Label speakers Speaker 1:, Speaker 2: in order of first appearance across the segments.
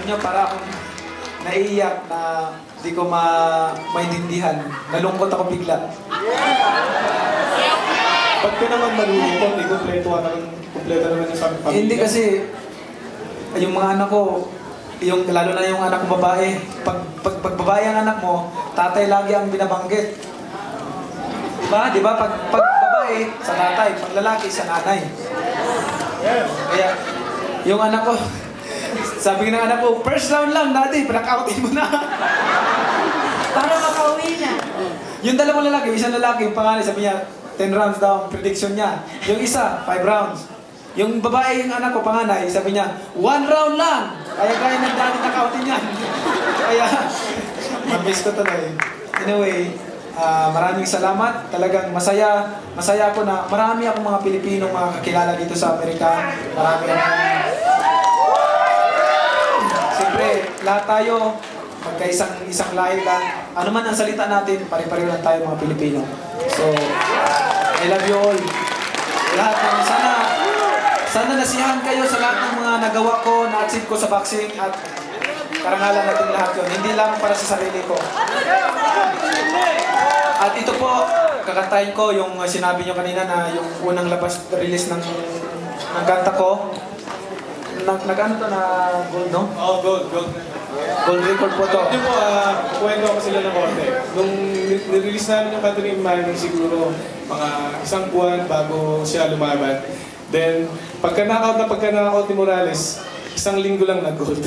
Speaker 1: Alam niyo, para akong naiiyak na hindi ko maintindihan. Nalungkot ako bigla.
Speaker 2: Ba't ka naman malulungkot? Kompleto naman yung pamilya.
Speaker 1: Hindi kasi, yung mga anak ko, lalo na yung anak ko babae, pag babae ang anak mo, tatay lagi ang binabanggit. Diba? Pag babae, sa tatay, pag lalaki, sa nanay. Kaya, yung anak ko, sabi ng anak ko, first round lang, daddy, pinakautin mo na.
Speaker 3: Para makauwi na.
Speaker 1: Yung dalawang lalaki, isang lalaki, yung pangalan, sabi niya, 10 rounds daw ang prediction niya. Yung isa, 5 rounds. Yung babae, yung anak ko, panganay, sabi niya, 1 round lang! Kaya ng daddy nakautin yan. Kaya, mamiss ko tuloy. Anyway, maraming salamat. Talagang masaya ako na marami akong mga Pilipinong mga kakilala dito sa Amerika. Marami akong... Siyempre, lahat tayo, magkaisang lahi lang. Ano man ang salita natin, pare-pareho lang tayo mga Pilipino. So, I love you all. Lahat ng sana nasiyahan kayo sa lahat ng mga nagawa ko, na-achieve ko sa boxing at karangalan natin lahat yun. Hindi lang para sa sarili ko. At ito po, kakantahin ko yung sinabi nyo kanina na yung unang release ng kanta ko. Nag-ano to na gold, no?
Speaker 2: Oo, gold.
Speaker 1: Gold record po to.
Speaker 2: Hindi po, kwento ako sila ng konti. Nung nirelease namin yung kanta ni Manny, siguro mga 1 buwan bago siya lumaban. Then, pagka-knockout ni Morales, 1 linggo lang nag-gold.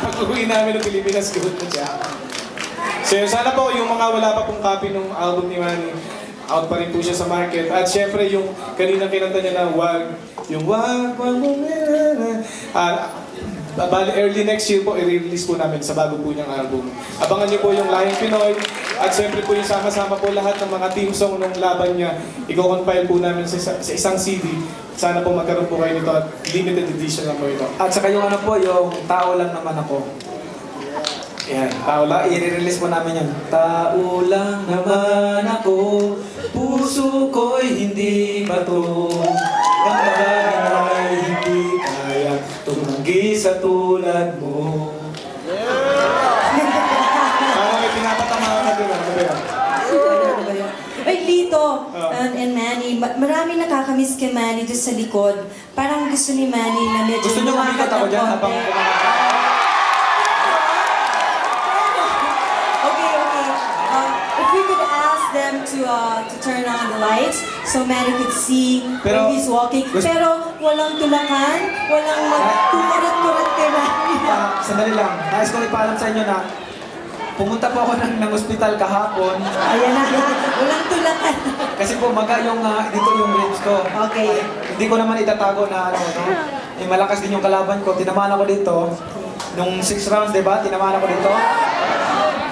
Speaker 2: Pag-uwi namin ng Pilipinas, gold na siya. So, sana po yung mga wala pa pong copy ng album ni Manny, out pa rin po siya sa market. At syempre, yung kanina kinanta niya na wag mo bali early next year po, i-release po namin sa bago po niyang album. Abangan niyo po yung Lahing Pinoy at syempre po yung sama-sama po lahat ng mga team song nung laban niya. I-compile po namin sa isang CD. Sana po magkaroon po kayo nito at limited edition lang po ito.
Speaker 1: At saka yung ano po, yung Tao Lang Naman Ako. Yan, Tao Lang, i-release po namin yan. Tao lang naman ako, puso ko'y hindi bato. Damdamin ay hindi kaya tumanggi sa tulad mo.
Speaker 2: May pinapatama ka doon.
Speaker 3: Ay, Lito and Manny, marami nakakamiss kay Manny doon sa likod. Parang gusto ni Manny na medyo...
Speaker 1: Gusto niyo kumikat ako dyan habang kumakanta?
Speaker 3: Okay. If we could ask them to turn on the lights so Manny could see where he's walking. Pero walang tulakan, walang magtuturat-turat kay Manny.
Speaker 1: Sandali lang. Nais ko ipaalam sa inyo na pumunta po ako ng ospital kahapon.
Speaker 3: Ayan na, walang tulakan.
Speaker 1: Kasi po yung dito yung ribs ko.
Speaker 3: Okay.
Speaker 1: Hindi ko naman itatago na malakas din yung kalaban ko. Tinamaan ako dito. Nung 6 rounds, diba? Tinamaan ako dito.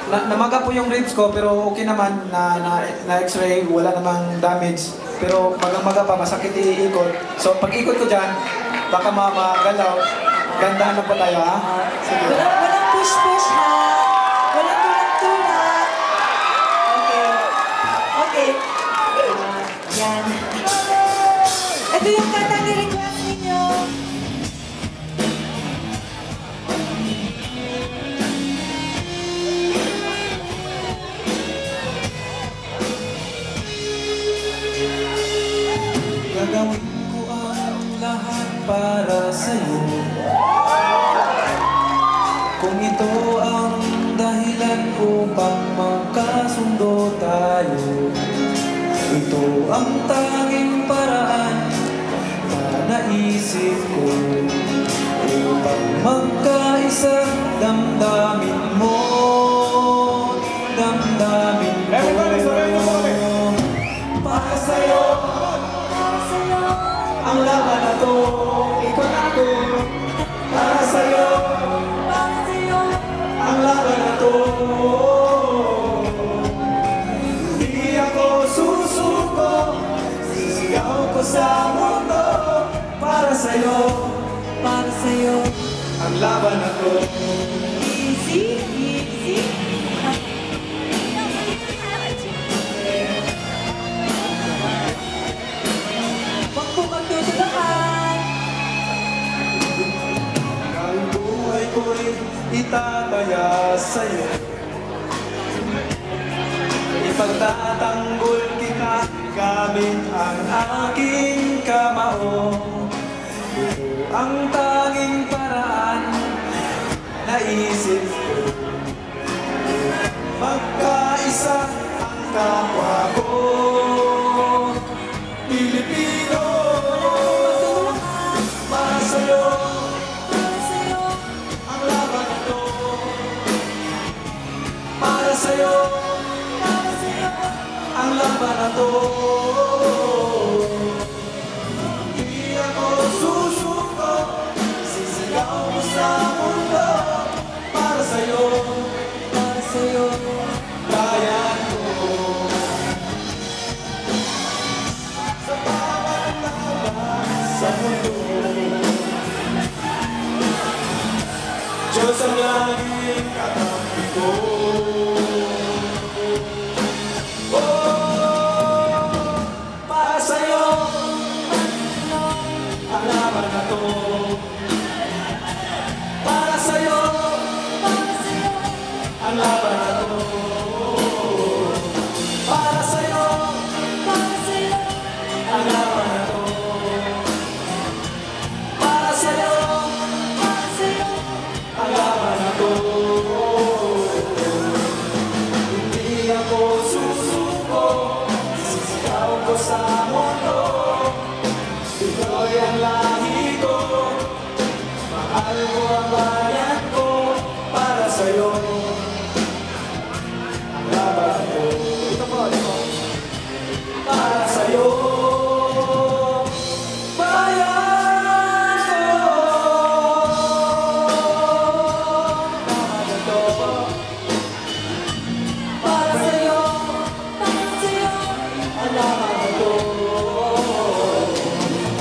Speaker 1: Namaga po yung ribs ko, pero okay naman na x-ray, wala namang damage. Pero magang-maga pa, masakit iikot. So pag ikot ko dyan, baka magalaw. Gandahan na po tayo, ha? Sige.
Speaker 3: Walang push-push, ha? Walang tulak-tulak. Okay. Yan. Ito yung katang ni-request ninyo.
Speaker 1: Gagawin ko ang lahat para sa'yo. Kung ito ang dahilan upang magkasundo tayo, ito ang tanging paraan na naisip ko upang magkaisa. Damdamin mo, damdamin mo.
Speaker 2: Everybody, sabihin niyo po kami.
Speaker 1: Para sa'yo ang laban na to, ikot ako. Para sa'yo ang laban na to. Di ako susuko, sisigaw ko sa mundo. Para sa'yo ang laban na to.
Speaker 3: Easy. Wag po magtutulakan.
Speaker 1: Ang buhay ko itataya sa'yo. Ipagtatanggol kita gamit ang aking kamao. Ito ang tanging paraan naisip ko. Magkaisa ang kapwa ko, Pilipino. Para sa'yo ang laban na to. Para sa'yo ang laban na to. Di ako susuko, sisigaw ko sa mundo. Para sa'yo bayan ko. Sa bawat laban sa mundo, Diyos ang laging kakampi ko. Para sa'yo ang laban na to. Para sa'yo ang laban na to. Para sa'yo ang laban na to. Para sa'yo ang laban na to. Hindi ako susuko, sisigaw ko sa mundo. Ito'y ang lahi ko, mahal ko ang bayan ko. Para sa'yo ang laban ko. Ito po. Para sa'yo bayan ko. Laban ito.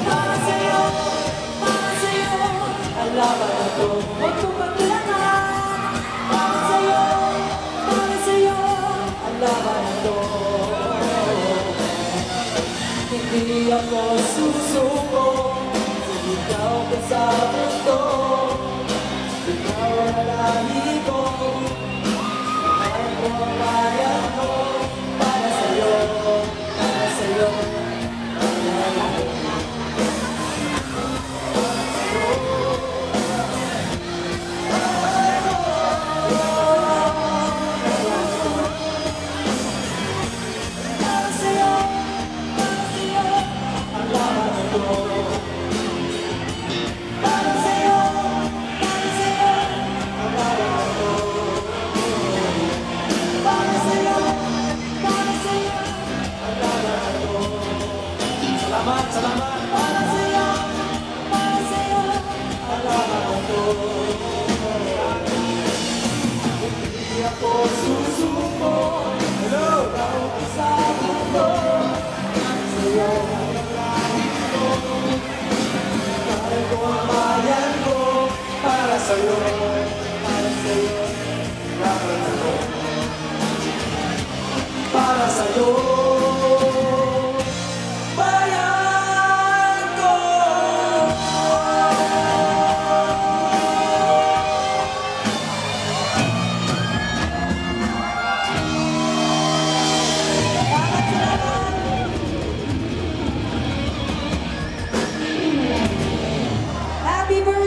Speaker 1: Para sa'yo ang laban ito. Para sa'yo ang laban ito. Huwag kong paglalaan. Para sa'yo ang laban ito. Hindi ako susuko, sisigaw ko sa mundo. Ikaw ang lahi ko, mahal ko ang bayan ko. Para sa'yo ang laban ko. Salamat. Para sa'yo ang laban na to. Hindi ako susuko, ikaw ang sa mundo. Sa'yo ang lahi ko, mahal ko ang bayan ko. Para sa'yo